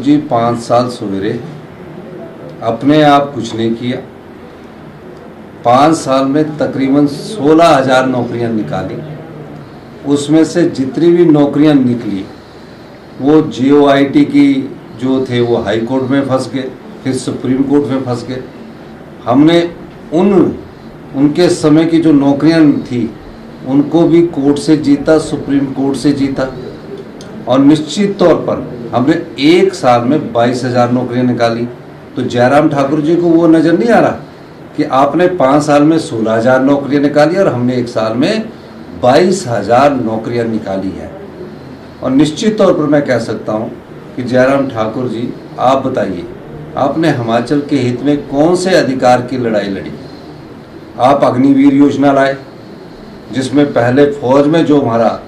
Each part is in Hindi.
जी 5 साल सवेरे अपने आप कुछ नहीं किया। 5 साल में तकरीबन 16,000 नौकरियां निकाली। उसमें से जितनी भी नौकरियां निकली वो JOIT की जो थे वो हाई कोर्ट में फंस गए, फिर सुप्रीम कोर्ट में फंस गए। हमने उनके समय की जो नौकरियां थी उनको भी कोर्ट से जीता, सुप्रीम कोर्ट से जीता, और निश्चित तौर पर हमने 1 साल में 22,000 नौकरियां निकाली। तो जयराम ठाकुर जी को वो नज़र नहीं आ रहा कि आपने 5 साल में 16,000 नौकरियां निकाली और हमने 1 साल में 22,000 नौकरियां निकाली है। और निश्चित तौर पर मैं कह सकता हूं कि जयराम ठाकुर जी, आप बताइए, आपने हिमाचल के हित में कौन से अधिकार की लड़ाई लड़ी? आप अग्निवीर योजना लाए, जिसमें पहले फौज में जो हमारा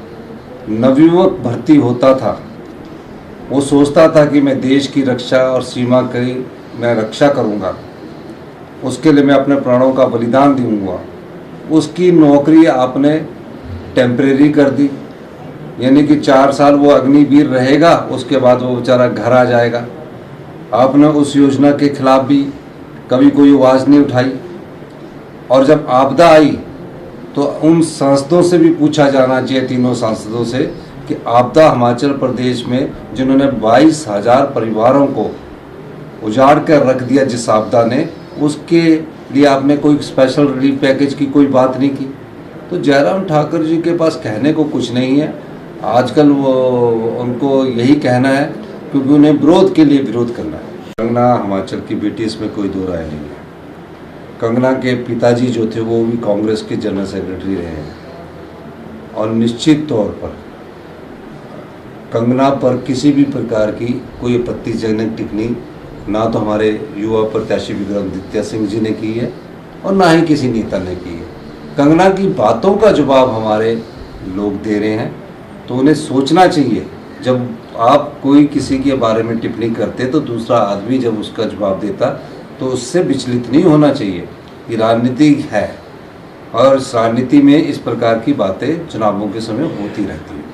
नवयुवक भर्ती होता था वो सोचता था कि मैं देश की रक्षा और सीमा की मैं रक्षा करूंगा, उसके लिए मैं अपने प्राणों का बलिदान दूंगा। उसकी नौकरी आपने टेम्परेरी कर दी, यानी कि 4 साल वो अग्निवीर रहेगा, उसके बाद वो बेचारा घर आ जाएगा। आपने उस योजना के खिलाफ भी कभी कोई आवाज़ नहीं उठाई। और जब आपदा आई तो उन सांसदों से भी पूछा जाना चाहिए, तीनों सांसदों से, कि आपदा हिमाचल प्रदेश में जिन्होंने 22,000 परिवारों को उजाड़ कर रख दिया जिस आपदा ने, उसके लिए आपने कोई स्पेशल रिलीफ पैकेज की कोई बात नहीं की। तो जयराम ठाकुर जी के पास कहने को कुछ नहीं है। आजकल वो उनको यही कहना है क्योंकि उन्हें विरोध के लिए विरोध करना है। कंगना हिमाचल की बेटी, इसमें कोई दो राय नहीं है। कंगना के पिताजी जो थे वो भी कांग्रेस के जनरल सेक्रेटरी रहे हैं, और निश्चित तौर पर कंगना पर किसी भी प्रकार की कोई आपत्तिजनक टिप्पणी ना तो हमारे युवा प्रत्याशी विक्रमादित्य सिंह जी ने की है और ना ही किसी नेता ने की है। कंगना की बातों का जवाब हमारे लोग दे रहे हैं, तो उन्हें सोचना चाहिए। जब आप कोई किसी के बारे में टिप्पणी करते तो दूसरा आदमी जब उसका जवाब देता तो उससे विचलित नहीं होना चाहिए। ये राजनीति है और इस राजनीति में इस प्रकार की बातें चुनावों के समय होती रहती हैं।